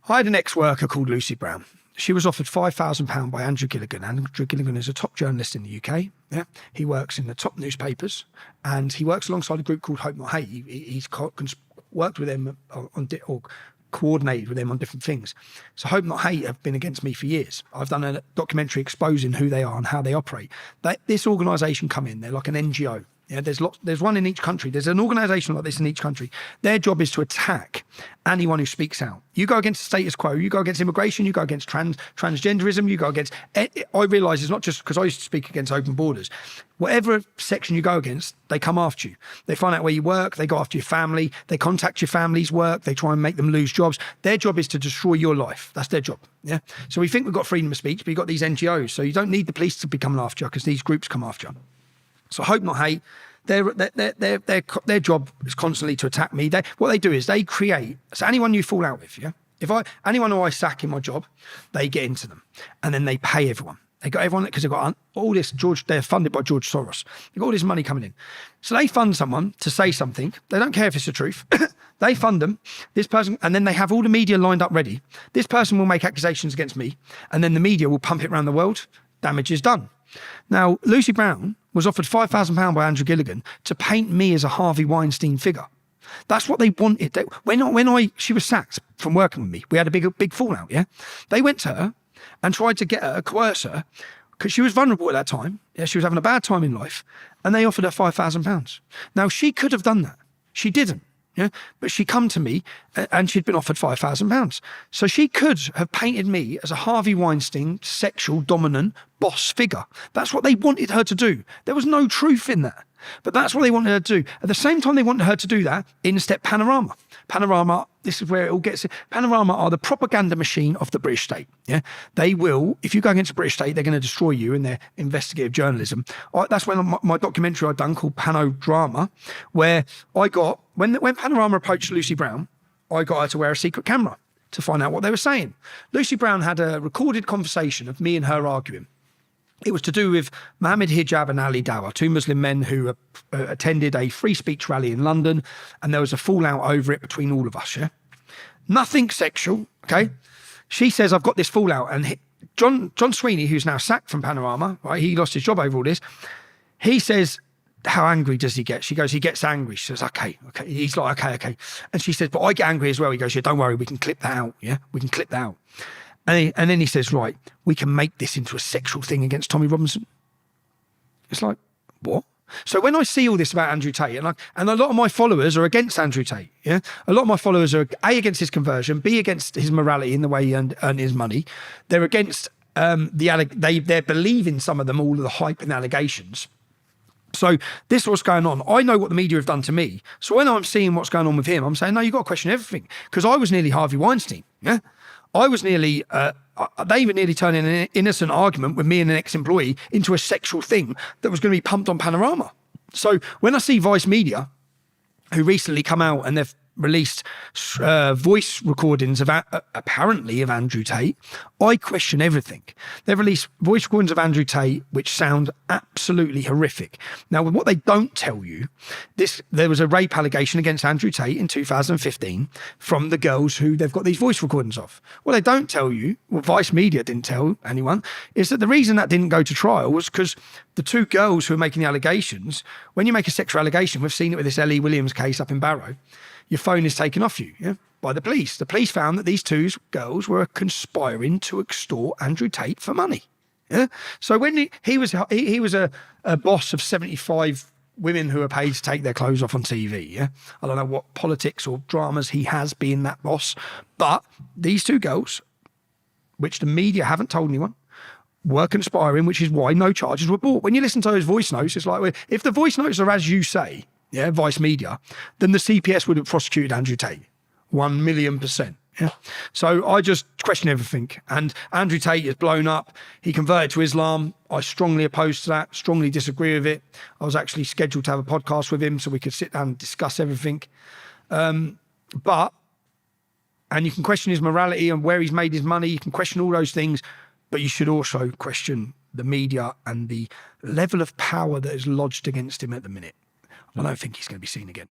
I had an ex-worker called Lucy Brown. She was offered £5,000 by Andrew Gilligan. Andrew Gilligan is a top journalist in the UK. Yeah, he works in the top newspapers, and he works alongside a group called Hope Not Hate. He's worked with them or coordinated with them on different things. So Hope Not Hate have been against me for years. I've done a documentary exposing who they are and how they operate. This organisation come in, they're like an NGO. Yeah, there's one in each country. There's an organisation like this in each country. Their job is to attack anyone who speaks out. You go against the status quo, you go against immigration, you go against transgenderism, you go against... I realise it's not just because I used to speak against open borders. Whatever section you go against, they come after you. They find out where you work, they go after your family, they contact your family's work, they try and make them lose jobs. Their job is to destroy your life. That's their job. Yeah. So we think we've got freedom of speech, but you've got these NGOs. So you don't need the police to be coming after you because these groups come after you. So Hope Not Hate, their job is constantly to attack me. What they do is they create, so anyone you fall out with, yeah? Anyone who I sack in my job, they get into them. And then they pay everyone. They got everyone, because they've got all this, they're funded by George Soros. They've got all this money coming in. So they fund someone to say something. They don't care if it's the truth. They fund them, this person, and then they have all the media lined up ready. This person will make accusations against me, and then the media will pump it around the world. Damage is done. Now, Lucy Brown was offered £5,000 by Andrew Gilligan to paint me as a Harvey Weinstein figure. That's what they wanted. She was sacked from working with me, we had a big fallout, yeah? They went to her and tried to get her, coerce her, because she was vulnerable at that time. Yeah, she was having a bad time in life, and they offered her £5,000. Now, she could have done that. She didn't. Yeah, but she come to me and she'd been offered £5,000. So she could have painted me as a Harvey Weinstein, sexual, dominant boss figure. That's what they wanted her to do. There was no truth in that. But that's what they wanted her to do. At the same time they wanted her to do that, in stepped Panorama. Panorama, this is where it all gets... Panorama are the propaganda machine of the British state. Yeah, they will, if you go against the British state, they're going to destroy you in their investigative journalism. That's when my documentary I'd done called Panodrama, where I got... When Panorama approached Lucy Brown, I got her to wear a secret camera to find out what they were saying. Lucy Brown had a recorded conversation of me and her arguing. It was to do with Mohammed Hijab and Ali Dawah, two Muslim men who attended a free speech rally in London, and there was a fallout over it between all of us, yeah? Nothing sexual, okay? She says, I've got this fallout, and John Sweeney, who's now sacked from Panorama, right, he lost his job over all this, he says, how angry does he get? She goes, he gets angry. She says, okay. He's like, okay. And she says, but I get angry as well. He goes, yeah, don't worry, we can clip that out, yeah? We can clip that out. And then he says, right, we can make this into a sexual thing against Tommy Robinson. It's like, what? So when I see all this about Andrew Tate, and a lot of my followers are against Andrew Tate, yeah? A lot of my followers are A, against his conversion, B, against his morality in the way he earned his money. They're against, they're believing, some of them, all of the hype and allegations. So this is what's going on. I know what the media have done to me. So when I'm seeing what's going on with him, I'm saying, no, you've got to question everything. Because I was nearly Harvey Weinstein, yeah? I was nearly, they were nearly turning an innocent argument with me and an ex-employee into a sexual thing that was going to be pumped on Panorama. So when I see Vice Media, who recently come out and they've released voice recordings of apparently of Andrew Tate, I question everything. They've released voice recordings of Andrew Tate which sound absolutely horrific. Now, what they don't tell you, there was a rape allegation against Andrew Tate in 2015 from the girls who they've got these voice recordings of. What they don't tell you, what Vice Media didn't tell anyone, is that the reason that didn't go to trial was because the two girls who were making the allegations, when you make a sexual allegation, we've seen it with this Ellie Williams case up in Barrow, your phone is taken off you, yeah, by the police. The police found that these two girls were conspiring to extort Andrew Tate for money. Yeah. So when he was a boss of 75 women who are paid to take their clothes off on TV. Yeah. I don't know what politics or dramas he has being that boss, but these two girls, which the media haven't told anyone, were conspiring, which is why no charges were brought. When you listen to those voice notes, it's like, if the voice notes are as you say, yeah, Vice Media, then the CPS would have prosecuted Andrew Tate 1,000,000%. Yeah. So I just question everything. And Andrew Tate is blown up. He converted to Islam. I strongly oppose to that, strongly disagree with it. I was actually scheduled to have a podcast with him so we could sit down and discuss everything. And you can question his morality and where he's made his money. You can question all those things, but you should also question the media and the level of power that is lodged against him at the minute. I don't think he's going to be seen again.